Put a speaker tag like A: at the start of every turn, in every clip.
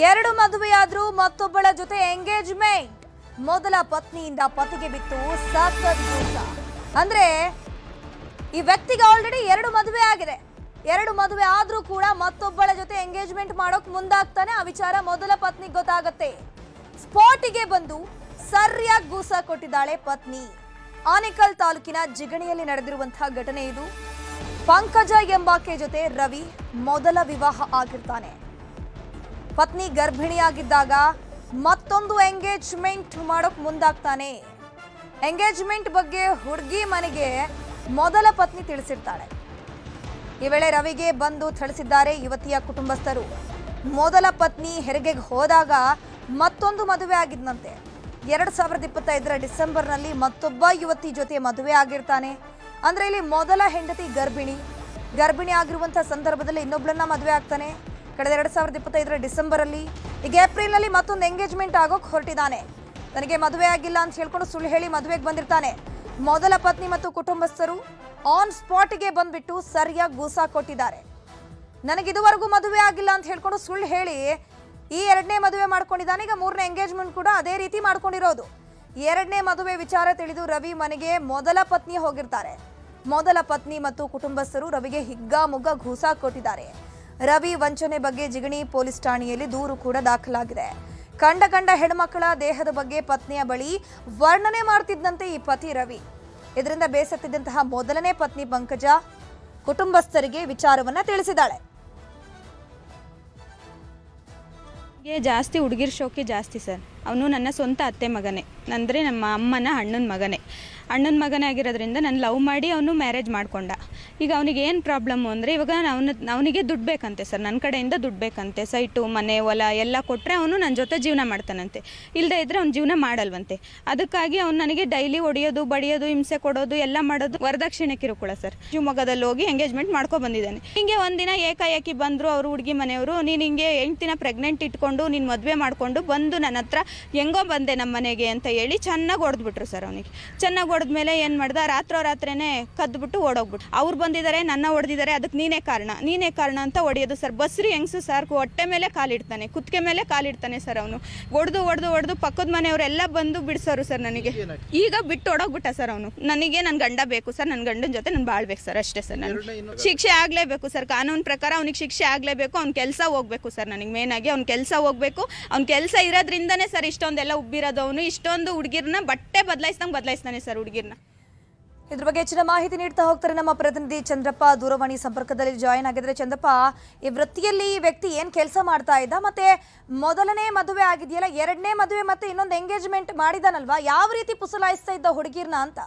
A: ಎರಡು ಮದುವೆಯಾದ್ರೂ ಮತ್ತೊಬ್ಬಳ ಜೊತೆ ಎಂಗೇಜ್ಮೆಂಟ್. ಮೊದಲ ಪತ್ನಿಯಿಂದ ಪತಿಗೆ ಬಿತ್ತು ಸಖತ್ ಕೂಸ. ಅಂದ್ರೆ ಈ ವ್ಯಕ್ತಿಗೆ ಆಲ್ರೆಡಿ ಎರಡು ಮದುವೆ ಆಗಿದೆ. ಎರಡು ಮದುವೆ ಆದ್ರೂ ಕೂಡ ಮತ್ತೊಬ್ಬಳ ಜೊತೆ ಎಂಗೇಜ್ಮೆಂಟ್ ಮಾಡೋಕ್ ಮುಂದಾಗ್ತಾನೆ. ಆ ವಿಚಾರ ಮೊದಲ ಪತ್ನಿಗೆ ಗೊತ್ತಾಗತ್ತೆ. ಸ್ಪಾಟಿಗೆ ಬಂದು ಸರಿಯಾಗಿ ಗೂಸ ಕೊಟ್ಟಿದ್ದಾಳೆ ಪತ್ನಿ. ಆನೇಕಲ್ ತಾಲೂಕಿನ ಜಿಗಣಿಯಲ್ಲಿ ನಡೆದಿರುವಂತಹ ಘಟನೆ ಇದು. ಪಂಕಜ ಎಂಬಾಕೆ ಜೊತೆ ರವಿ ಮೊದಲ ವಿವಾಹ ಆಗಿರ್ತಾನೆ. ಪತ್ನಿ ಗರ್ಭಿಣಿಯಾಗಿದ್ದಾಗ ಮತ್ತೊಂದು ಎಂಗೇಜ್ಮೆಂಟ್ ಮಾಡೋಕ್ ಮುಂದಾಗ್ತಾನೆ. ಎಂಗೇಜ್ಮೆಂಟ್ ಬಗ್ಗೆ ಹುಡುಗಿ ಮನೆಗೆ ಮೊದಲ ಪತ್ನಿ ತಿಳಿಸಿರ್ತಾಳೆ. ಈ ವೇಳೆ ರವಿಗೆ ಬಂದು ಥಳಿಸಿದ್ದಾರೆ ಯುವತಿಯ ಕುಟುಂಬಸ್ಥರು. ಮೊದಲ ಪತ್ನಿ ಹೆರಿಗೆಗೆ ಹೋದಾಗ ಮತ್ತೊಂದು ಮದುವೆ ಆಗಿದ್ದಂತೆ. 2025 ಡಿಸೆಂಬರ್ನಲ್ಲಿ ಮತ್ತೊಬ್ಬ ಯುವತಿ ಜೊತೆ ಮದುವೆ ಆಗಿರ್ತಾನೆ. ಅಂದ್ರೆ ಇಲ್ಲಿ ಮೊದಲ ಹೆಂಡತಿ ಗರ್ಭಿಣಿ ಆಗಿರುವಂತಹ ಸಂದರ್ಭದಲ್ಲಿ ಇನ್ನೊಬ್ಬಳನ್ನ ಮದುವೆ ಆಗ್ತಾನೆ. ಕಳೆದ 2025 ಡಿಸೆಂಬರ್ ಅಲ್ಲಿ, ಈಗ ಏಪ್ರಿಲ್ ನಲ್ಲಿ ಮತ್ತೊಂದು ಎಂಗೇಜ್ಮೆಂಟ್ ಆಗೋಕ್ ಹೊರಟಿದ್ದಾನೆ. ತನಗೆ ಮದುವೆ ಆಗಿಲ್ಲ ಅಂತ ಹೇಳ್ಕೊಂಡು ಸುಳ್ಳು ಹೇಳಿ ಮದುವೆಗೆ ಬಂದಿರ್ತಾನೆ. ಮೊದಲ ಪತ್ನಿ ಮತ್ತು ಕುಟುಂಬಸ್ಥರು ಆನ್ ಸ್ಪಾಟ್ಗೆ ಬಂದ್ಬಿಟ್ಟು ಸರಿಯಾಗಿ ಗೂಸ ಕೊಟ್ಟಿದ್ದಾರೆ. ನನಗೆ ಇದುವರೆಗೂ ಮದುವೆ ಆಗಿಲ್ಲ ಅಂತ ಹೇಳ್ಕೊಂಡು ಸುಳ್ಳು ಹೇಳಿ ಈ ಎರಡನೇ ಮದುವೆ ಮಾಡ್ಕೊಂಡಿದ್ದಾನೆ. ಈಗ ಮೂರನೇ ಎಂಗೇಜ್ಮೆಂಟ್ ಕೂಡ ಅದೇ ರೀತಿ ಮಾಡ್ಕೊಂಡಿರೋದು. ಎರಡನೇ ಮದುವೆ ವಿಚಾರ ತಿಳಿದು ರವಿ ಮನೆಗೆ ಮೊದಲ ಪತ್ನಿ ಹೋಗಿರ್ತಾರೆ. ಮೊದಲ ಪತ್ನಿ ಮತ್ತು ಕುಟುಂಬಸ್ಥರು ರವಿಗೆ ಹಿಗ್ಗಾಮುಗ್ಗ ಗೂಸ ಕೊಟ್ಟಿದ್ದಾರೆ. ರವಿ ವಂಚನೆ ಬಗ್ಗೆ ಜಿಗಣಿ ಪೊಲೀಸ್ ಠಾಣೆಯಲ್ಲಿ ದೂರು ಕೂಡ ದಾಖಲಾಗಿದೆ. ಕಂಡ ಹೆಣ್ಮಕ್ಕಳ ದೇಹದ ಬಗ್ಗೆ ಪತ್ನಿಯ ಬಳಿ ವರ್ಣನೆ ಮಾಡ್ತಿದ್ದಂತೆ ಈ ಪತಿ ರವಿ. ಇದರಿಂದ ಬೇಸತ್ತಿದ್ದಂತಹ ಮೊದಲನೇ ಪತ್ನಿ ಪಂಕಜ ಕುಟುಂಬಸ್ಥರಿಗೆ ವಿಚಾರವನ್ನ ತಿಳಿಸಿದ್ದಾಳೆ.
B: ಜಾಸ್ತಿ ಹುಡುಗಿರ್ ಶೋಕಿ ಜಾಸ್ತಿ ಸರ್. ಅವನು ನನ್ನ ಸ್ವಂತ ಅತ್ತೆ ಮಗನೇ, ಅಂದರೆ ನಮ್ಮ ಅಮ್ಮನ ಅಣ್ಣನ ಮಗನೇ ಆಗಿರೋದ್ರಿಂದ ನಾನು ಲವ್ ಮಾಡಿ ಅವನು ಮ್ಯಾರೇಜ್ ಮಾಡ್ಕೊಂಡ. ಈಗ ಅವನಿಗೆ ಏನು ಪ್ರಾಬ್ಲಮ್ಮು ಅಂದರೆ ಇವಾಗ ಅವನಿಗೆ ದುಡ್ಡು ಬೇಕಂತೆ ಸರ್, ನನ್ನ ಕಡೆಯಿಂದ ದುಡ್ಡು ಬೇಕಂತೆ. ಸೈಟು ಮನೆ ಹೊಲ ಎಲ್ಲ ಕೊಟ್ಟರೆ ಅವನು ನನ್ನ ಜೊತೆ ಜೀವನ ಮಾಡ್ತಾನಂತೆ. ಇಲ್ಲದೇ ಇದ್ದರೆ ಅವ್ನು ಜೀವನ ಮಾಡಲ್ವಂತೆ. ಅದಕ್ಕಾಗಿ ಅವ್ನು ನನಗೆ ಡೈಲಿ ಹೊಡೆಯೋದು ಬಡಿಯೋದು ಹಿಂಸೆ ಕೊಡೋದು ಎಲ್ಲ ಮಾಡೋದು. ವರದಕ್ಷಿಣೆ ಕಿರುಕುಳ ಸರ್. ಶಿವಮೊಗ್ಗದಲ್ಲಿ ಹೋಗಿ ಎಂಗೇಜ್ಮೆಂಟ್ ಮಾಡ್ಕೊಂಡು ಬಂದಿದ್ದಾನೆ. ಹಿಂಗೆ ಒಂದಿನ ಏಕಾಏಕಿ ಬಂದರು ಅವರು ಹುಡುಗಿ ಮನೆಯವರು, ನೀನು ಹಿಂಗೆ 8 ದಿನ ಪ್ರೆಗ್ನೆಂಟ್ ಇಟ್ಕೊಂಡು ನೀನು ಮದುವೆ ಮಾಡಿಕೊಂಡು ಬಂದು ನನ್ನ ಹತ್ರ ಹೆಂಗೋ ಬಂದೆ ನಮ್ಮ ಮನೆಗೆ ಅಂತ ಹೇಳಿ ಚೆನ್ನಾಗಿ ಹೊಡೆದ್ಬಿಟ್ರು ಸರ್. ಅವನಿಗೆ ಚೆನ್ನಾಗಿ ಹೊಡೆದ್ಮೇಲೆ ಏನು ಮಾಡ್ದ, ರಾತ್ರಿನೇ ಕದ್ದುಬಿಟ್ಟು ಓಡೋಗ್ಬಿಟ್ಟು. ಅವ್ರು ಬಂದಿದ್ದಾರೆ, ನನ್ನ ಹೊಡೆದಿದ್ದಾರೆ, ಅದಕ್ಕೆ ನೀನೇ ಕಾರಣ ಅಂತ ಹೊಡೆಯೋದು ಸರ್. ಬಸ್ರಿ ಹೆಂಗಸು ಸರ್, ಹೊಟ್ಟೆ ಮೇಲೆ ಕಾಲಿಡ್ತಾನೆ, ಕುತ್ತಿಗೆ ಮೇಲೆ ಕಾಲಿಡ್ತಾನೆ ಸರ್. ಅವನು ಹೊಡೆದು ಪಕ್ಕದ ಮನೆಯವರೆಲ್ಲ ಬಂದು ಬಿಡಿಸೋರು ಸರ್. ನನಗೆ ಈಗ ಬಿಟ್ಟು ಹೊಡೋಗ್ಬಿಟ್ಟ ಸರ್. ಅವನು ನನಗೆ ನನ್ನ ಗಂಡ ಬೇಕು ಸರ್, ನನ್ನ ಗಂಡನ ಜೊತೆ ನಾನು ಬಾಳ್ಬೇಕು ಸರ್, ಅಷ್ಟೇ ಸರ್. ನಾನು ಶಿಕ್ಷೆ ಆಗಲೇಬೇಕು ಸರ್, ಕಾನೂನು ಪ್ರಕಾರ ಅವ್ನಿಗೆ ಶಿಕ್ಷೆ ಆಗಲೇಬೇಕು. ಅವ್ನ ಕೆಲಸ ಹೋಗ್ಬೇಕು ಸರ್. ನನಗೆ ಮೇನ್ ಆಗಿ ಅವ್ನ ಕೆಲಸ ಹೋಗ್ಬೇಕು. ಅವ್ನ ಕೆಲಸ ಇರೋದ್ರಿಂದನೇ ಸರ್ ಇಷ್ಟೊಂದೆಲ್ಲ ಉಬ್ಬಿರೋದು. ಅವನು ಇಷ್ಟೊಂದು ಹುಡುಗಿರ್ನ ಬಟ್ಟೆ ಬದಲಾಯಿಸ್ತಾನೆ ಸರ್ ಹುಡುಗಿರ್ನ.
A: ಇದ್ರ ಬಗ್ಗೆ ಹೆಚ್ಚಿನ ಮಾಹಿತಿ ನೀಡ್ತಾ ಹೋಗ್ತಾರೆ ನಮ್ಮ ಪ್ರತಿನಿಧಿ ಚಂದ್ರಪ್ಪ. ದೂರವಾಣಿ ಸಂಪರ್ಕದಲ್ಲಿ ಜಾಯಿನ್ ಆಗಿದ್ರೆ. ಚಂದ್ರಪ್ಪ, ಈ ವೃತ್ತಿಯಲ್ಲಿ ಈ ವ್ಯಕ್ತಿ ಏನ್ ಕೆಲಸ ಮಾಡ್ತಾ ಇದ್ದ, ಮತ್ತೆ ಮೊದಲನೇ ಮದುವೆ ಆಗಿದೆಯಲ್ಲ, ಎರಡನೇ ಮದುವೆ ಮತ್ತೆ ಇನ್ನೊಂದು ಎಂಗೇಜ್ಮೆಂಟ್ ಮಾಡಿದಾನಲ್ವಾ, ಯಾವ ರೀತಿ ಪುಸಲಾಯಿಸ್ತಾ ಇದ್ದ ಹುಡುಗಿರ್ನ ಅಂತ?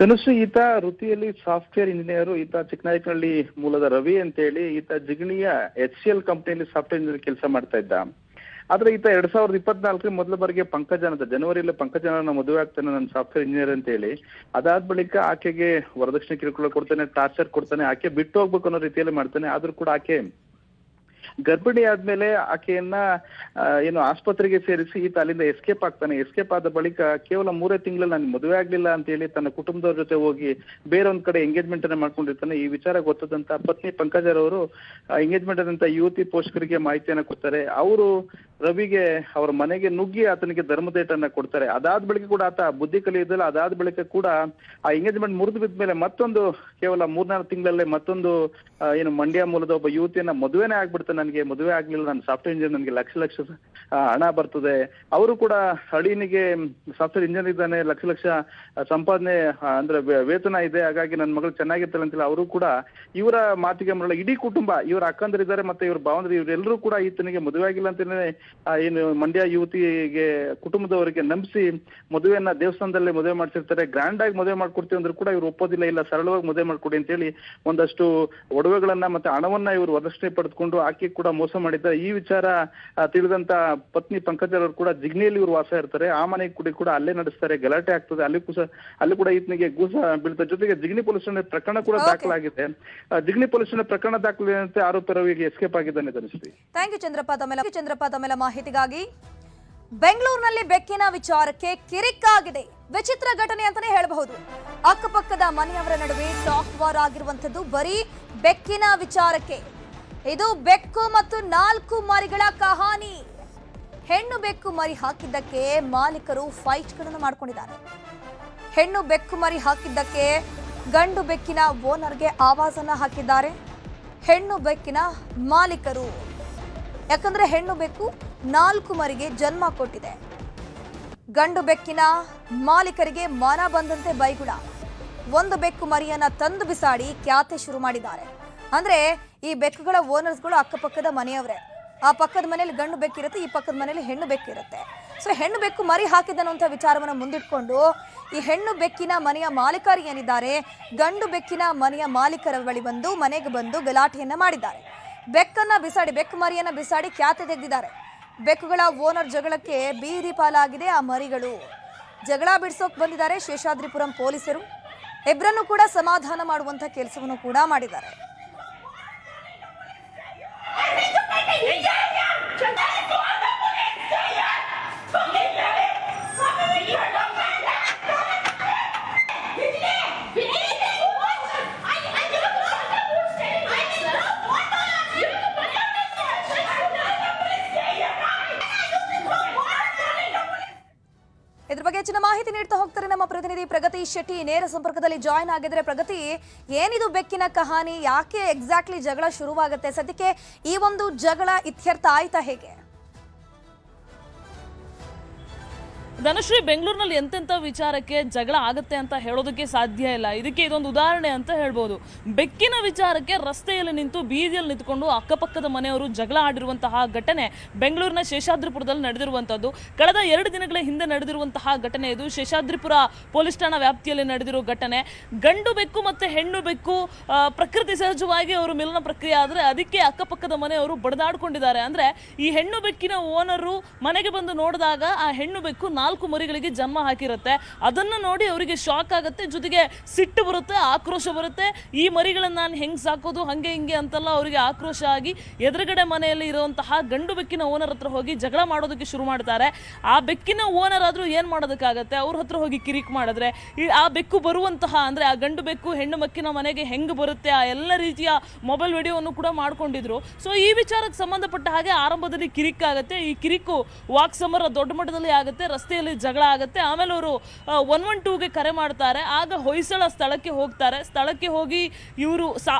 C: ಧನುಷ್, ಈತ ವೃತ್ತಿಯಲ್ಲಿ ಸಾಫ್ಟ್ವೇರ್ ಇಂಜಿನಿಯರ್. ಈತ ಚಿಕ್ಕನಾಯಕನಹಳ್ಳಿ ಮೂಲದ ರವಿ ಅಂತ ಹೇಳಿ ಈತ ಜಿಗಣಿಯ HCL ಕಂಪನಿಯಲ್ಲಿ ಸಾಫ್ಟ್ವೇರ್ ಇಂಜಿನಿಯರ್ ಕೆಲಸ ಮಾಡ್ತಾ ಇದ್ದ. ಆದ್ರೆ ಈತ 2024 ಮೊದಲ ಬಾರಿಗೆ ಪಂಕಜನ ಜನವರಿಯಲ್ಲಿ ಪಂಕಜನ ಮದುವೆ ಆಗ್ತಾನೆ, ನನ್ನ ಸಾಫ್ಟ್ವೇರ್ ಇಂಜಿನಿಯರ್ ಅಂತ ಹೇಳಿ. ಅದಾದ ಬಳಿಕ ಆಕೆಗೆ ವರದಕ್ಷಿಣೆ ಕಿರುಕುಳ ಕೊಡ್ತಾನೆ, ಟಾರ್ಚರ್ ಕೊಡ್ತಾನೆ, ಆಕೆ ಬಿಟ್ಟು ಹೋಗ್ಬೇಕು ಅನ್ನೋ ರೀತಿಯಲ್ಲಿ ಮಾಡ್ತಾನೆ. ಆದ್ರೂ ಕೂಡ ಆಕೆ ಗರ್ಭಿಣಿ ಆದ್ಮೇಲೆ ಆಕೆಯನ್ನ ಏನು ಆಸ್ಪತ್ರೆಗೆ ಸೇರಿಸಿ ಈತ ಅಲ್ಲಿಂದ ಎಸ್ಕೇಪ್ ಆಗ್ತಾನೆ. ಎಸ್ಕೇಪ್ ಆದ ಬಳಿಕ ಕೇವಲ 3 ತಿಂಗಳಲ್ಲಿ ನಾನು ಮದುವೆ ಆಗ್ಲಿಲ್ಲ ಅಂತ ಹೇಳಿ ತನ್ನ ಕುಟುಂಬದವ್ರ ಜೊತೆ ಹೋಗಿ ಬೇರೊಂದ್ ಕಡೆ ಎಂಗೇಜ್ಮೆಂಟ್ ಅನ್ನ ಮಾಡ್ಕೊಂಡಿರ್ತಾನೆ. ಈ ವಿಚಾರ ಗೊತ್ತದಂತ ಪತ್ನಿ ಪಂಕಜರವರು ಎಂಗೇಜ್ಮೆಂಟ್ ಆದಂತ ಯುವತಿ ಪೋಷಕರಿಗೆ ಮಾಹಿತಿಯನ್ನ ಕೊಡ್ತಾರೆ. ಅವರು ರವಿಗೆ ಅವರ ಮನೆಗೆ ನುಗ್ಗಿ ಆತನಿಗೆ ಧರ್ಮದೇಟನ್ನ ಕೊಡ್ತಾರೆ. ಅದಾದ ಬಳಿಕ ಕೂಡ ಆತ ಬುದ್ಧಿ ಕಲಿಯೋದಿಲ್ಲ. ಅದಾದ ಬಳಿಕ ಕೂಡ ಆ ಎಂಗೇಜ್ಮೆಂಟ್ ಮುರಿದು ಬಿದ್ದ ಮೇಲೆ ಮತ್ತೊಂದು ಕೇವಲ 3-4 ತಿಂಗಳಲ್ಲೇ ಮತ್ತೊಂದು ಏನು ಮಂಡ್ಯ ಮೂಲದ ಒಬ್ಬ ಯುವತಿಯನ್ನ ಮದುವೆನೇ ಆಗ್ಬಿಡ್ತಾನೆ. ನನಗೆ ಮದುವೆ ಆಗ್ಲಿಲ್ಲ, ನಾನು ಸಾಫ್ಟ್ವೇರ್ ಇಂಜಿನಿಯರ್, ನನಗೆ ಲಕ್ಷ ಹಣ ಬರ್ತದೆ. ಅವರು ಕೂಡ ಅಳಿನಿಗೆ ಸಾಫ್ಟ್ವೇರ್ ಇಂಜಿನಿಯರ್ ಇದ್ದಾನೆ, ಲಕ್ಷ ಸಂಪಾದನೆ ಅಂದ್ರೆ ವೇತನ ಇದೆ, ಹಾಗಾಗಿ ನನ್ನ ಮಗಳು ಚೆನ್ನಾಗಿರ್ತಾಳೆ ಅಂತಿಲ್ಲ. ಅವರು ಕೂಡ ಇವರ ಮಾತಿಗೆ ಮರಳ ಇಡೀ ಕುಟುಂಬ, ಇವರ ಅಕ್ಕಂದರಿದ್ದಾರೆ ಮತ್ತೆ ಇವ್ರ ಭಾವಂದ್ರು, ಇವರೆಲ್ಲರೂ ಕೂಡ ಈತನಿಗೆ ಮದುವೆ ಆಗಿಲ್ಲ ಅಂತೇನೆ ಏನು ಮಂಡ್ಯ ಯುವತಿಗೆ ಕುಟುಂಬದವರಿಗೆ ನಂಬಿಸಿ ಮದುವೆಯನ್ನ ದೇವಸ್ಥಾನದಲ್ಲಿ ಮದುವೆ ಮಾಡ್ತಿರ್ತಾರೆ. ಗ್ರ್ಯಾಂಡ್ ಆಗಿ ಮದುವೆ ಮಾಡ್ಕೊಡ್ತೀವಿ ಅಂದ್ರೂ ಕೂಡ ಇವ್ರು ಒಪ್ಪೋದಿಲ್ಲ. ಇಲ್ಲ, ಸರಳವಾಗಿ ಮದುವೆ ಮಾಡ್ಕೊಡಿ ಅಂತ ಹೇಳಿ ಒಂದಷ್ಟು ಒಡವೆಗಳನ್ನ ಮತ್ತೆ ಹಣವನ್ನ ಇವರು ವರದಕ್ಷಿಣೆ ಪಡೆದುಕೊಂಡು ಆಕೆ ಕೂಡ ಮೋಸ ಮಾಡಿದ್ದಾರೆ. ಈ ವಿಚಾರ ತಿಳಿದಂತ ಪತ್ನಿ ಪಂಕಜರವರು ಕೂಡ ಜಿಗಣಿಯಲ್ಲಿ ಇವರು ವಾಸ ಇರ್ತಾರೆ. ಆ ಮನೆಗೆ ಕೂಡ ಅಲ್ಲೇ ನಡೆಸ್ತಾರೆ, ಗಲಾಟೆ ಆಗ್ತದೆ. ಅಲ್ಲಿ ಕೂಡ ಈತನಿಗೆ ಗೂಸ ಬೀಳ್ತಾರೆ. ಜೊತೆಗೆ ಜಿಗಣಿ ಪೊಲೀಸ್ ಠಾಣೆ ಪ್ರಕರಣ ಕೂಡ ದಾಖಲಾಗಿದೆ. ಜಿಗಣಿ ಪೊಲೀಸ್ ಠಾಣೆ ಪ್ರಕರಣ ದಾಖಲಾಗಿದಂತೆ ಆರೋಪಿ ರವಿಗೆ ಎಸ್ಕೇಪ್ ಆಗಿದ್ದಾನೆ.
A: ಥ್ಯಾಂಕ್ ಯು ಚಂದ್ರಪ್ಪ ತಮ್ಮೆಲ್ಲ ಮಾಹಿತಿಗಾಗಿ. ಬೆಂಗಳೂರಿನಲ್ಲಿ ಬೆಕ್ಕಿನ ವಿಚಾರಕ್ಕೆ ಕಿರಿಕಾಗಿದೆ. ವಿಚಿತ್ರ ಘಟನೆ ಅಂತಾನೆ ಹೇಳಬಹುದು. ಅಕ್ಕಪಕ್ಕದ ಮನೆಯವರ ನಡುವೆ ಟಾಕ್ ವಾರ್ ಆಗಿರುವಂತದ್ದು ಬರೀ ಬೆಕ್ಕಿನ ವಿಚಾರಕ್ಕೆ. ಇದು ಬೆಕ್ಕು ಮತ್ತು 4 ಮರಿಗಳ ಕಹಾನಿ. ಹೆಣ್ಣು ಬೆಕ್ಕು ಮರಿ ಹಾಕಿದ್ದಕ್ಕೆ ಮಾಲೀಕರು ಫೈಟ್ಗಳನ್ನು ಮಾಡಿಕೊಂಡಿದ್ದಾರೆ. ಹೆಣ್ಣು ಬೆಕ್ಕು ಮರಿ ಹಾಕಿದ್ದಕ್ಕೆ ಗಂಡು ಬೆಕ್ಕಿನ ಓನರ್ಗೆ ಆವಾಜನ್ನ ಹಾಕಿದ್ದಾರೆ ಹೆಣ್ಣು ಬೆಕ್ಕಿನ ಮಾಲೀಕರು. ಯಾಕಂದ್ರೆ ಹೆಣ್ಣು ಬೆಕ್ಕು 4 ಮರಿಗೆ ಜನ್ಮ ಕೊಟ್ಟಿದೆ. ಗಂಡು ಬೆಕ್ಕಿನ ಮಾಲೀಕರಿಗೆ ಮನ ಬಂದಂತೆ ಬೈಗುಳ. ಒಂದು ಬೆಕ್ಕು ಮರಿಯನ್ನ ತಂದು ಬಿಸಾಡಿ ಕ್ಯಾತೆ ಶುರು ಮಾಡಿದ್ದಾರೆ. ಅಂದ್ರೆ ಈ ಬೆಕ್ಕುಗಳ ಓನರ್ಸ್ಗಳು ಅಕ್ಕಪಕ್ಕದ ಮನೆಯವರೇ. ಆ ಪಕ್ಕದ ಮನೆಯಲ್ಲಿ ಗಂಡು ಬೆಕ್ಕಿರುತ್ತೆ, ಈ ಪಕ್ಕದ ಮನೆಯಲ್ಲಿ ಹೆಣ್ಣು ಬೆಕ್ಕಿರುತ್ತೆ. ಸೊ ಹೆಣ್ಣು ಬೆಕ್ಕು ಮರಿ ಹಾಕಿದನ್ನುವಂಥ ವಿಚಾರವನ್ನು ಮುಂದಿಟ್ಕೊಂಡು ಈ ಹೆಣ್ಣು ಬೆಕ್ಕಿನ ಮನೆಯ ಮಾಲೀಕರು ಏನಿದ್ದಾರೆ ಗಂಡು ಬೆಕ್ಕಿನ ಮನೆಯ ಮಾಲೀಕರ ಬಳಿ ಬಂದು ಮನೆಗೆ ಬಂದು ಗಲಾಟೆಯನ್ನ ಮಾಡಿದ್ದಾರೆ. ಬೆಕ್ಕು ಮರಿಯನ್ನ ಬಿಸಾಡಿ ಕ್ಯಾತೆ ತೆಗೆದಿದ್ದಾರೆ. ಬೆಕ್ಕುಗಳ ಓನರ್ ಜಗಳಕ್ಕೆ ಬೀದಿ ಪಾಲಾಗಿದೆ ಆ ಮರಿಗಳು. ಜಗಳ ಬಿಡಿಸೋಕೆ ಬಂದಿದ್ದಾರೆ ಶೇಷಾದ್ರಿಪುರಂ ಪೊಲೀಸರು. ಇಬ್ಬರನ್ನು ಕೂಡ ಸಮಾಧಾನ ಮಾಡುವಂತ ಕೆಲಸವನ್ನು ಕೂಡ ಮಾಡಿದ್ದಾರೆ. ಇದ್ರ ಬಗ್ಗೆ ಹೆಚ್ಚಿನ ಮಾಹಿತಿ ನೀಡ್ತಾ ಹೋಗ್ತಾರೆ ನಮ್ಮ ಪ್ರತಿನಿಧಿ ಪ್ರಗತಿ ಶೆಟ್ಟಿ. ನೇರ ಸಂಪರ್ಕದಲ್ಲಿ ಜಾಯ್ನ್ ಆಗಿದ್ರೆ ಪ್ರಗತಿ, ಏನಿದು ಬೆಕ್ಕಿನ ಕಹಾನಿ? ಯಾಕೆ ಎಕ್ಸಾಕ್ಟ್ಲಿ ಜಗಳ ಶುರುವಾಗುತ್ತೆ? ಸದ್ಯಕ್ಕೆ ಈ ಒಂದು ಜಗಳ ಇತ್ಯರ್ಥ ಆಯ್ತಾ ಹೇಗೆ?
D: ಧನುಶ್ರೀ, ಬೆಂಗಳೂರಿನಲ್ಲಿ ಎಂತೆಂಥ ವಿಚಾರಕ್ಕೆ ಜಗಳ ಆಗುತ್ತೆ ಅಂತ ಹೇಳೋದಕ್ಕೆ ಸಾಧ್ಯ ಇಲ್ಲ. ಇದಕ್ಕೆ ಇದೊಂದು ಉದಾಹರಣೆ ಅಂತ ಹೇಳ್ಬೋದು. ಬೆಕ್ಕಿನ ವಿಚಾರಕ್ಕೆ ರಸ್ತೆಯಲ್ಲಿ ನಿಂತು ಬೀದಿಯಲ್ಲಿ ನಿಂತ್ಕೊಂಡು ಅಕ್ಕಪಕ್ಕದ ಮನೆಯವರು ಜಗಳ ಆಡಿರುವಂತಹ ಘಟನೆ ಬೆಂಗಳೂರಿನ ಶೇಷಾದ್ರಿಪುರದಲ್ಲಿ ನಡೆದಿರುವಂಥದ್ದು. ಕಳೆದ 2 ದಿನಗಳ ಹಿಂದೆ ನಡೆದಿರುವಂತಹ ಘಟನೆ ಇದು. ಶೇಷಾದ್ರಿಪುರ ಪೊಲೀಸ್ ಠಾಣಾ ವ್ಯಾಪ್ತಿಯಲ್ಲಿ ನಡೆದಿರೋ ಘಟನೆ. ಗಂಡು ಬೆಕ್ಕು ಮತ್ತು ಹೆಣ್ಣು ಬೆಕ್ಕು ಪ್ರಕೃತಿ ಸಹಜವಾಗಿ ಅವರು ಮಿಲನ ಪ್ರಕ್ರಿಯೆ ಆದರೆ ಅದಕ್ಕೆ ಅಕ್ಕಪಕ್ಕದ ಮನೆಯವರು ಬಡದಾಡ್ಕೊಂಡಿದ್ದಾರೆ. ಅಂದರೆ ಈ ಹೆಣ್ಣು ಬೆಕ್ಕಿನ ಓನರು ಮನೆಗೆ ಬಂದು ನೋಡಿದಾಗ ಆ ಹೆಣ್ಣು ಬೆಕ್ಕು 4 ಮರಿಗಳಿಗೆ ಜನ್ಮ ಹಾಕಿರುತ್ತೆ. ಅದನ್ನು ನೋಡಿ ಅವರಿಗೆ ಶಾಕ್ ಆಗುತ್ತೆ, ಜೊತೆಗೆ ಸಿಟ್ಟು ಬರುತ್ತೆ, ಆಕ್ರೋಶ ಬರುತ್ತೆ. ಈ ಮರಿಗಳನ್ನ ನಾನು ಹೆಂಗೆ ಸಾಕೋದು, ಹಂಗೆ ಹಿಂಗೆ ಅಂತೆಲ್ಲ ಅವರಿಗೆ ಆಕ್ರೋಶ ಆಗಿ ಎದುರುಗಡೆ ಮನೆಯಲ್ಲಿ ಇರುವಂತಹ ಗಂಡು ಬೆಕ್ಕಿನ ಓನರ್ ಹತ್ರ ಹೋಗಿ ಜಗಳ ಮಾಡೋದಕ್ಕೆ ಶುರು ಮಾಡ್ತಾರೆ. ಆ ಬೆಕ್ಕಿನ ಓನರ್ ಆದರೂ ಏನು ಮಾಡೋದಕ್ಕಾಗತ್ತೆ? ಅವ್ರ ಹತ್ರ ಹೋಗಿ ಕಿರಿಕ್ ಮಾಡಿದ್ರೆ ಆ ಬೆಕ್ಕು ಬರುವಂತಹ ಅಂದರೆ ಆ ಗಂಡು ಬೆಕ್ಕು ಹೆಣ್ಣು ಬೆಕ್ಕಿನ ಮನೆಗೆ ಹೆಂಗೆ ಬರುತ್ತೆ ಆ ಎಲ್ಲ ರೀತಿಯ ಮೊಬೈಲ್ ವಿಡಿಯೋವನ್ನು ಕೂಡ ಮಾಡ್ಕೊಂಡಿದ್ರು. ಸೊ ಈ ವಿಚಾರಕ್ಕೆ ಸಂಬಂಧಪಟ್ಟ ಹಾಗೆ ಆರಂಭದಲ್ಲಿ ಕಿರಿಕ್ ಆಗುತ್ತೆ. ಈ ಕಿರಿಕು ವಾಕ್ ಸಮರ ದೊಡ್ಡ ಮಟ್ಟದಲ್ಲಿ ಆಗುತ್ತೆ, ರಸ್ತೆಯಲ್ಲಿ ಜಗಳ ಆಗುತ್ತೆ. ಆಮೇಲೆ ಅವರು 112ಗೆ ಕರೆ ಮಾಡ್ತಾರೆ. ಆಗ ಹೊಯ್ಸಳ ಸ್ಥಳಕ್ಕೆ ಹೋಗ್ತಾರೆ. ಸ್ಥಳಕ್ಕೆ ಹೋಗಿ ಇವರು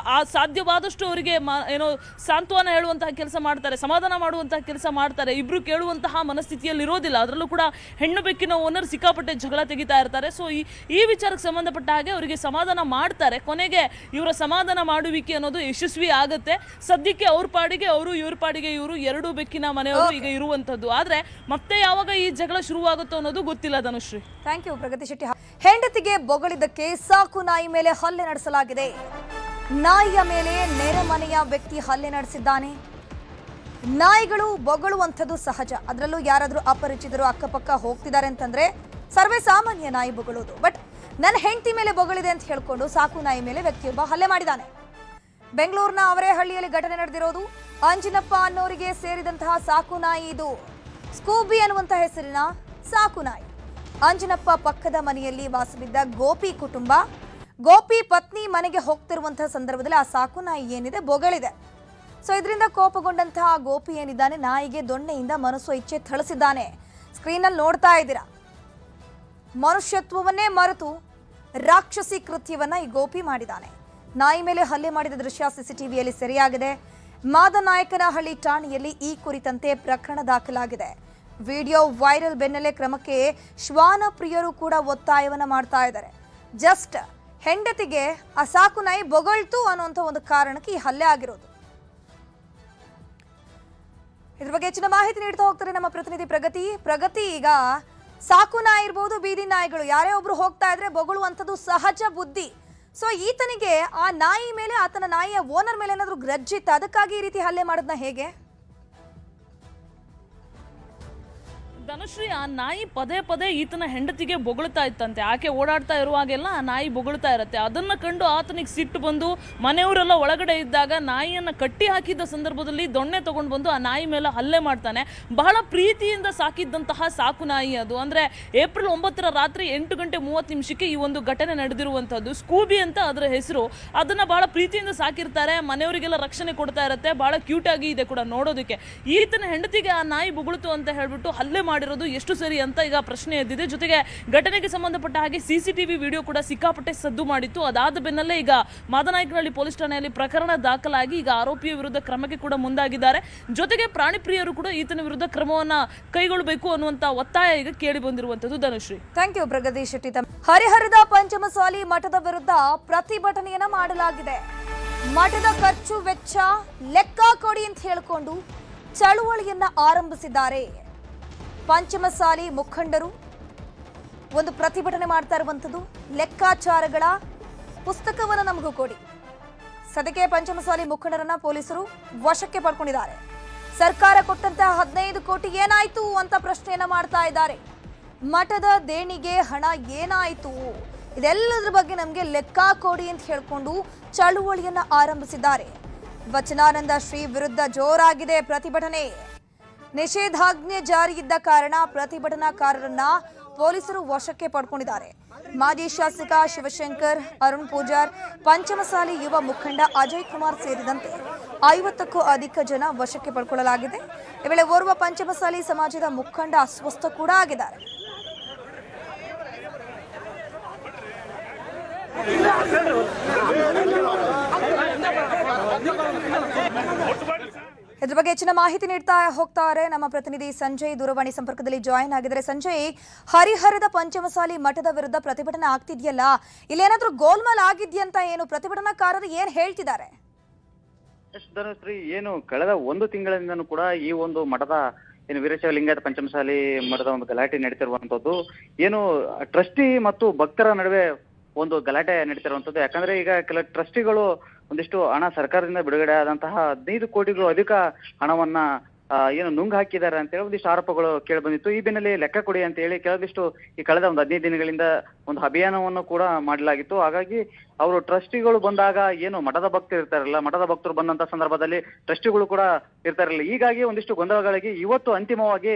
D: ಸಾಧ್ಯವಾದಷ್ಟು ಅವರಿಗೆ ಏನೋ ಸಾಂತ್ವನ ಹೇಳುವಂತಹ ಕೆಲಸ ಮಾಡ್ತಾರೆ, ಸಮಾಧಾನ ಮಾಡುವಂತಹ ಕೆಲಸ ಮಾಡ್ತಾರೆ. ಇಬ್ರು ಕೇಳುವಂತಹ ಮನಸ್ಥಿತಿಯಲ್ಲಿ ಇರೋದಿಲ್ಲ. ಅದರಲ್ಲೂ ಕೂಡ ಹೆಣ್ಣು ಬೆಕ್ಕಿನ ಓನರ್ ಸಿಕ್ಕಾಪಟ್ಟೆ ಜಗಳ ತೆಗಿತಾ ಇರ್ತಾರೆ. ಸೊ ಈ ವಿಚಾರಕ್ಕೆ ಸಂಬಂಧಪಟ್ಟ ಹಾಗೆ ಅವರಿಗೆ ಸಮಾಧಾನ ಮಾಡ್ತಾರೆ. ಕೊನೆಗೆ ಇವರ ಸಮಾಧಾನ ಮಾಡುವಿಕೆ ಅನ್ನೋದು ಯಶಸ್ವಿ ಆಗುತ್ತೆ. ಸದ್ಯಕ್ಕೆ ಅವ್ರ ಪಾಡಿಗೆ ಅವರು, ಇವ್ರ ಪಾಡಿಗೆ ಇವರು, 2 ಬೆಕ್ಕಿನ ಮನೆಯವರು ಈಗ ಇರುವಂತದ್ದು. ಆದ್ರೆ ಮತ್ತೆ ಯಾವಾಗ ಈ ಜಗಳ ಶುರುವಾಗುತ್ತೋ ಅನ್ನೋದು ಗೊತ್ತಿಲ್ಲ ಧನುಶ್ರೀ.
A: ಥ್ಯಾಂಕ್ ಯು ಪ್ರಗತಿ ಶೆಟ್ಟಿ. ಹೆಂಡತಿಗೆ ಬೊಗಳಿದ್ದಕ್ಕೆ ಸಾಕು ನಾಯಿ ಮೇಲೆ ಹಲ್ಲೆ ನಡೆಸಲಾಗಿದೆ. ನಾಯಿಯ ಮೇಲೆ ನೆರೆ ಮನೆಯ ವ್ಯಕ್ತಿ ಹಲ್ಲೆ ನಡೆಸಿದ್ದಾನೆ. ನಾಯಿಗಳು ಬೊಗಳುವಂಥದ್ದು ಸಹಜ. ಅದರಲ್ಲೂ ಯಾರಾದರೂ ಅಪರಿಚಿತರು ಅಕ್ಕಪಕ್ಕ ಹೋಗ್ತಿದ್ದಾರೆ ಅಂತಂದ್ರೆ ಸರ್ವೇ ಸಾಮಾನ್ಯ ನಾಯಿ ಬೊಗಳೋದು. ಬಟ್ ನನ್ನ ಹೆಂಡತಿ ಮೇಲೆ ಬೊಗಳಿದೆ ಅಂತ ಹೇಳ್ಕೊಂಡು ಸಾಕು ನಾಯಿ ಮೇಲೆ ವ್ಯಕ್ತಿಯೊಬ್ಬ ಹಲ್ಲೆ ಮಾಡಿದ್ದಾನೆ. ಬೆಂಗಳೂರಿನ ಅವರೇಹಳ್ಳಿಯಲ್ಲಿ ಘಟನೆ ನಡೆದಿರೋದು. ಅಂಜಿನಪ್ಪ ಅನ್ನೋರಿಗೆ ಸೇರಿದಂತಹ ಸಾಕು ನಾಯಿ ಇದು. ಸ್ಕೂಬಿ ಅನ್ನುವಂಥ ಹೆಸರಿನ ಸಾಕು ನಾಯಿ. ಅಂಜಿನಪ್ಪ ಪಕ್ಕದ ಮನೆಯಲ್ಲಿ ವಾಸವಿದ್ದ ಗೋಪಿ ಕುಟುಂಬ. ಗೋಪಿ ಪತ್ನಿ ಮನೆಗೆ ಹೋಗ್ತಿರುವಂತಹ ಸಂದರ್ಭದಲ್ಲಿ ಆ ಸಾಕು ನಾಯಿ ಏನಿದೆ ಬೊಗಳಿದೆ. ಸೊ ಇದರಿಂದ ಕೋಪಗೊಂಡಂತಹ ಗೋಪಿ ಏನಿದ್ದಾನೆ ನಾಯಿಗೆ ದೊಣ್ಣೆಯಿಂದ ಮನಸ್ಸು ಇಚ್ಛೆ ಥಳಿಸಿದ್ದಾನೆ. ಸ್ಕ್ರೀನಲ್ಲಿ ನೋಡ್ತಾ ಇದ್ದೀರಾ. ಮನುಷ್ಯತ್ವವನ್ನೇ ಮರೆತು ರಾಕ್ಷಸಿ ಕೃತ್ಯವನ್ನ ಈ ಗೋಪಿ ಮಾಡಿದ್ದಾನೆ. ನಾಯಿ ಮೇಲೆ ಹಲ್ಲೆ ಮಾಡಿದ ದೃಶ್ಯ ಸಿಸಿಟಿವಿಯಲ್ಲಿ ಸೆರೆಯಾಗಿದೆ. ಮಾದನಾಯಕನಹಳ್ಳಿ ಠಾಣೆಯಲ್ಲಿ ಈ ಕುರಿತಂತೆ ಪ್ರಕರಣ ದಾಖಲಾಗಿದೆ. ವಿಡಿಯೋ ವೈರಲ್ ಬೆನ್ನಲ್ಲೇ ಕ್ರಮಕ್ಕೆ ಶ್ವಾನ ಪ್ರಿಯರು ಕೂಡ ಒತ್ತಾಯವನ್ನ ಮಾಡ್ತಾ ಇದ್ದಾರೆ. ಜಸ್ಟ್ ಹೆಂಡತಿಗೆ ಆ ಸಾಕು ನಾಯಿ ಬೊಗಳ್ತು ಅನ್ನುವಂಥ ಒಂದು ಕಾರಣಕ್ಕೆ ಈ ಹಲ್ಲೆ ಆಗಿರೋದು. ಇದ್ರ ಬಗ್ಗೆ ಹೆಚ್ಚಿನ ಮಾಹಿತಿ ನೀಡ್ತಾ ಹೋಗ್ತಾರೆ ನಮ್ಮ ಪ್ರತಿನಿಧಿ ಪ್ರಗತಿ. ಈಗ ಸಾಕು ನಾಯಿ ಇರ್ಬೋದು, ಬೀದಿ ನಾಯಿಗಳು, ಯಾರೇ ಒಬ್ರು ಹೋಗ್ತಾ ಇದ್ರೆ ಬೊಗಳುವಂಥದ್ದು ಸಹಜ ಬುದ್ಧಿ. ಸೊ ಈತನಿಗೆ ಆ ನಾಯಿ ಮೇಲೆ, ಆತನ ನಾಯಿಯ ಓನರ್ ಮೇಲೆ ಏನಾದರೂ ಗ್ರಜ್ಜಿತ್ತು, ಅದಕ್ಕಾಗಿ ಈ ರೀತಿ ಹಲ್ಲೆ ಮಾಡೋದನ್ನ ಹೇಗೆ?
D: ಧನುಶ್ರೀ, ಆ ನಾಯಿ ಪದೇ ಪದೇ ಈತನ ಹೆಂಡತಿಗೆ ಬೊಗಳ್ತಾ ಇತ್ತಂತೆ. ಆಕೆ ಓಡಾಡ್ತಾ ಇರುವಾಗೆಲ್ಲ ಆ ನಾಯಿ ಬೊಗಳ್ತಾ ಇರತ್ತೆ. ಅದನ್ನ ಕಂಡು ಆತನಿಗೆ ಸಿಟ್ಟು ಬಂದು ಮನೆಯವರೆಲ್ಲ ಒಳಗಡೆ ಇದ್ದಾಗ ನಾಯಿಯನ್ನ ಕಟ್ಟಿ ಹಾಕಿದ್ದ ಸಂದರ್ಭದಲ್ಲಿ ದೊಣ್ಣೆ ತಗೊಂಡು ಬಂದು ಆ ನಾಯಿ ಮೇಲೆ ಹಲ್ಲೆ ಮಾಡ್ತಾನೆ. ಬಹಳ ಪ್ರೀತಿಯಿಂದ ಸಾಕಿದ್ದಂತಹ ಸಾಕು ನಾಯಿ ಅದು. ಅಂದ್ರೆ ಏಪ್ರಿಲ್ 9ರ ರಾತ್ರಿ 8:30 ಈ ಒಂದು ಘಟನೆ ನಡೆದಿರುವಂತದ್ದು. ಸ್ಕೂಬಿ ಅಂತ ಅದರ ಹೆಸರು. ಅದನ್ನ ಬಹಳ ಪ್ರೀತಿಯಿಂದ ಸಾಕಿರ್ತಾರೆ. ಮನೆಯವರಿಗೆಲ್ಲ ರಕ್ಷಣೆ ಕೊಡ್ತಾ ಇರತ್ತೆ. ಬಹಳ ಕ್ಯೂಟ್ ಆಗಿ ಇದೆ ಕೂಡ ನೋಡೋದಕ್ಕೆ. ಈತನ ಹೆಂಡತಿಗೆ ಆ ನಾಯಿ ಬೊಗಳ್ತು ಅಂತ ಹೇಳ್ಬಿಟ್ಟು ಹಲ್ಲೆ ಮಾಡಿರೋದು ಎಷ್ಟು ಸರಿ ಅಂತ ಈಗ ಪ್ರಶ್ನೆ ಎದ್ದಿದೆ. ಜೊತೆಗೆ ಘಟನೆಗೆ ಸಂಬಂಧಪಟ್ಟ ಹಾಗೆ ಸಿಸಿಟಿವಿ ವಿಡಿಯೋ ಕೂಡ ಸಿಕ್ಕಾಪಟ್ಟೆ ಸದ್ದು ಮಾಡಿತ್ತು. ಅದಾದ ಬೆನ್ನಲ್ಲೇ ಈಗ ಮಾದನಾಯಕನಹಳ್ಳಿ ಪೊಲೀಸ್ ಠಾಣೆಯಲ್ಲಿ ಪ್ರಕರಣ ದಾಖಲಾಗಿ ಈಗ ಆರೋಪಿಯ ವಿರುದ್ಧ ಕ್ರಮಕ್ಕೆ ಕೂಡ ಮುಂದಾಗಿದ್ದಾರೆ. ಜೊತೆಗೆ ಪ್ರಾಣಿ ಪ್ರಿಯರು ಕೂಡ ಈತನ ವಿರುದ್ಧ ಕ್ರಮವನ್ನ ಕೈಗೊಳ್ಳಬೇಕು ಅನ್ನುವಂತ ಒತ್ತಾಯ ಈಗ ಕೇಳಿ ಬಂದಿರುವಂತದ್ದು. Dhanushree,
A: thank you Pragadeesh Shetty. ಹರಿಹರದ ಪಂಚಮಸಾಲಿ ಮಠದ ವಿರುದ್ಧ ಪ್ರತಿಭಟನೆಯನ್ನ ಮಾಡಲಾಗಿದೆ. ಮಠದ ಖರ್ಚು ವೆಚ್ಚ ಲೆಕ್ಕ ಕೊಡಿ ಅಂತ ಹೇಳಿಕೊಂಡು ಚಳುವಳಿಯನ್ನ ಆರಂಭಿಸಿದ್ದಾರೆ. ಪಂಚಮಸಾಲಿ ಮುಖಂಡರು ಒಂದು ಪ್ರತಿಭಟನೆ ಮಾಡ್ತಾ ಇರುವಂಥದ್ದು. ಲೆಕ್ಕಾಚಾರಗಳ ಪುಸ್ತಕವನ್ನು ನಮಗೂ ಕೊಡಿ. ಸದ್ಯಕ್ಕೆ ಪಂಚಮಸಾಲಿ ಮುಖಂಡರನ್ನ ಪೊಲೀಸರು ವಶಕ್ಕೆ ಪಡ್ಕೊಂಡಿದ್ದಾರೆ. ಸರ್ಕಾರ ಕೊಟ್ಟಂತಹ 15 ಕೋಟಿ ಏನಾಯ್ತು ಅಂತ ಪ್ರಶ್ನೆಯನ್ನ ಮಾಡ್ತಾ ಇದ್ದಾರೆ. ಮಠದ ದೇಣಿಗೆ ಹಣ ಏನಾಯ್ತು, ಇದೆಲ್ಲದರ ಬಗ್ಗೆ ನಮಗೆ ಲೆಕ್ಕ ಕೊಡಿ ಅಂತ ಹೇಳ್ಕೊಂಡು ಚಳುವಳಿಯನ್ನ ಆರಂಭಿಸಿದ್ದಾರೆ. ವಚನಾನಂದ ಶ್ರೀ ವಿರುದ್ಧ ಜೋರಾಗಿದೆ ಪ್ರತಿಭಟನೆ. ನಿಷೇಧಾಜ್ಞೆ ಜಾರಿ ಇದ್ದ ಕಾರಣ ಪ್ರತಿಭಟನಾಕಾರರನ್ನ ಪೊಲೀಸರು ವಶಕ್ಕೆ ಪಡ್ಕೊಂಡಿದ್ದಾರೆ. ಮಾಜಿ ಶಾಸಕ ಶಿವಶಂಕರ್, ಅರುಣ್ ಪೂಜಾರ್, ಪಂಚಮಸಾಲಿ ಯುವ ಮುಖಂಡ ಅಜಯ್ ಕುಮಾರ್ ಸೇರಿದಂತೆ 50ಕ್ಕೂ ಅಧಿಕ ಜನ ವಶಕ್ಕೆ ಪಡ್ಕೊಳ್ಳಲಾಗಿದೆ. ಈ ವೇಳೆ ಓರ್ವ ಪಂಚಮಸಾಲಿ ಸಮಾಜದ ಮುಖಂಡ ಅಸ್ವಸ್ಥ ಕೂಡ ಆಗಿದ್ದಾರೆ. ಇದ್ರ ಬಗ್ಗೆ ಹೆಚ್ಚಿನ ಮಾಹಿತಿ ನೀಡ್ತಾ ಹೋಗ್ತಾರೆ ನಮ್ಮ ಪ್ರತಿನಿಧಿ ಸಂಜಯ್. ದೂರವಾಣಿ ಸಂಪರ್ಕದಲ್ಲಿ ಜಾಯಿನ್ ಆಗಿದ್ದಾರೆ. ಸಂಜಯ್, ಹರಿಹರದ ಪಂಚಮಸಾಲಿ ಮಠದ ವಿರುದ್ಧ ಪ್ರತಿಭಟನೆ ಆಗ್ತಿದೆಯಲ್ಲ, ಇಲ್ಲೇನಾದ್ರೂ ಗೋಲ್ಮಾಲ್ ಆಗಿದ್ಯಂತ ಏನು ಪ್ರತಿಭಟನಾಕಾರರು ಏನ್ ಹೇಳ್ತಿದ್ದಾರೆ?
E: ಧನುಶ್ರೀ, ಏನು ಕಳೆದ 1 ತಿಂಗಳಿಂದನೂ ಕೂಡ ಈ ಒಂದು ಮಠದ ಏನು ವೀರಶೈವ ಲಿಂಗಾಯತ ಪಂಚಮಸಾಲಿ ಮಠದ ಒಂದು ಗಲಾಟೆ ನಡೀತಿರುವಂತದ್ದು, ಏನು ಟ್ರಸ್ಟಿ ಮತ್ತು ಭಕ್ತರ ನಡುವೆ ಒಂದು ಗಲಾಟೆ ನಡೀತಿರುವಂತದ್ದು. ಯಾಕಂದ್ರೆ ಈಗ ಕೆಲ ಟ್ರಸ್ಟಿಗಳು ಒಂದಿಷ್ಟು ಹಣ ಸರ್ಕಾರದಿಂದ ಬಿಡುಗಡೆ ಆದಂತಹ 15 ಕೋಟಿಗೂ ಅಧಿಕ ಹಣವನ್ನ ಏನು ನುಂಗ್ ಹಾಕಿದ್ದಾರೆ ಅಂತ ಹೇಳಿ ಒಂದಿಷ್ಟು ಆರೋಪಗಳು ಕೇಳಿ ಬಂದಿತ್ತು. ಈ ಬೆನ್ನಲ್ಲೇ ಲೆಕ್ಕ ಕೊಡಿ ಅಂತ ಹೇಳಿ ಕೆಲವೊಂದಿಷ್ಟು ಈ ಕಳೆದ 15 ದಿನಗಳಿಂದ ಒಂದು ಅಭಿಯಾನವನ್ನು ಕೂಡ ಮಾಡಲಾಗಿತ್ತು. ಹಾಗಾಗಿ ಅವರು ಟ್ರಸ್ಟಿಗಳು ಬಂದಾಗ ಏನು ಮಠದ ಭಕ್ತರು ಇರ್ತಾರಲ್ಲ, ಮಠದ ಭಕ್ತರು ಬಂದಂತ ಸಂದರ್ಭದಲ್ಲಿ ಟ್ರಸ್ಟಿಗಳು ಕೂಡ ಇರ್ತಾರಲ್ಲ. ಹೀಗಾಗಿ ಒಂದಿಷ್ಟು ಗೊಂದಲಗಳಿಗೆ ಇವತ್ತು ಅಂತಿಮವಾಗಿ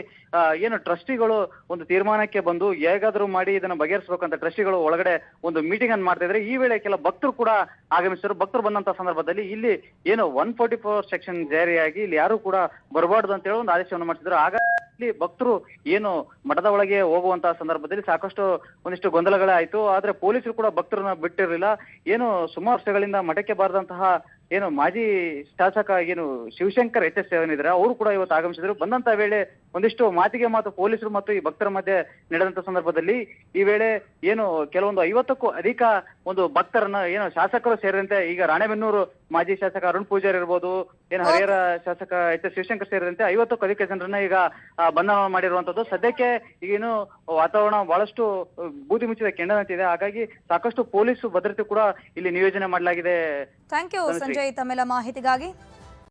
E: ಏನು ಟ್ರಸ್ಟಿಗಳು ಒಂದು ತೀರ್ಮಾನಕ್ಕೆ ಬಂದು ಹೇಗಾದ್ರೂ ಮಾಡಿ ಇದನ್ನ ಬಗೆಹರಿಸಬೇಕಂತ ಟ್ರಸ್ಟಿಗಳು ಒಳಗಡೆ ಒಂದು ಮೀಟಿಂಗ್ ಅನ್ನು ಮಾಡ್ತಾ ಇದ್ರೆ, ಈ ವೇಳೆ ಕೆಲ ಭಕ್ತರು ಕೂಡ ಆಗಮಿಸಿದ್ರು. ಭಕ್ತರು ಬಂದಂತ ಸಂದರ್ಭದಲ್ಲಿ ಇಲ್ಲಿ ಏನು 144 ಸೆಕ್ಷನ್ ಜಾರಿಯಾಗಿ ಇಲ್ಲಿ ಯಾರು ಕೂಡ ಬರಬಾರ್ದು ಅಂತ ಹೇಳಿ ಒಂದು ಆದೇಶವನ್ನು ಮಾಡಿಸಿದ್ರು. ಆಗ ಇಲ್ಲಿ ಭಕ್ತರು ಏನು ಮಠದ ಒಳಗೆ ಹೋಗುವಂತಹ ಸಂದರ್ಭದಲ್ಲಿ ಸಾಕಷ್ಟು ಒಂದಿಷ್ಟು ಗೊಂದಲಗಳಾಯ್ತು. ಆದ್ರೆ ಪೊಲೀಸರು ಕೂಡ ಭಕ್ತರನ್ನ ಬಿಟ್ಟಿರಲಿಲ್ಲ. ಏನು ಸುಮಾರು ವರ್ಷಗಳಿಂದ ಮಠಕ್ಕೆ ಬಾರದಂತಹ ಏನು ಮಾಜಿ ಶಾಸಕ ಏನು ಶಿವಶಂಕರ್ HS ಏನಿದ್ರೆ ಅವರು ಕೂಡ ಇವತ್ತು ಆಗಮಿಸಿದ್ರು. ಬಂದಂತ ವೇಳೆ ಒಂದಿಷ್ಟು ಮಾತಿಗೆ ಮಾತು ಪೊಲೀಸರು ಮತ್ತು ಈ ಭಕ್ತರ ಮಧ್ಯೆ ನಡೆದಂತ ಸಂದರ್ಭದಲ್ಲಿ ಈ ವೇಳೆ ಏನು ಕೆಲವೊಂದು 50ಕ್ಕೂ ಅಧಿಕ ಒಂದು ಭಕ್ತರನ್ನ ಏನು ಶಾಸಕರು ಸೇರಿದಂತೆ ಈಗ ರಾಣೆಬೆನ್ನೂರು ಮಾಜಿ ಶಾಸಕ ಅರುಣ್ ಪೂಜಾರ್ ಇರ್ಬೋದು, ಏನು ಹರಿಹರ ಶಾಸಕ HS ಶಿವಶಂಕರ್ ಸೇರಿದಂತೆ 50ಕ್ಕೂ ಅಧಿಕ ಜನರನ್ನ ಈಗ ಬಂಧನ ಮಾಡಿರುವಂತದ್ದು. ಸದ್ಯಕ್ಕೆ ಈಗೇನು ವಾತಾವರಣ ಬಹಳಷ್ಟು ಬೂದಿ ಮುಚ್ಚಿದ ಕೆಂಡದಂತಿದೆ. ಹಾಗಾಗಿ ಸಾಕಷ್ಟು ಪೊಲೀಸ್ ಭದ್ರತೆ ಕೂಡ ಇಲ್ಲಿ ನಿಯೋಜನೆ ಮಾಡಲಾಗಿದೆ.
A: ಥ್ಯಾಂಕ್ ಯು ಸಂಜಯ್ ತಮ್ಮೆಲ್ಲ ಮಾಹಿತಿಗಾಗಿ.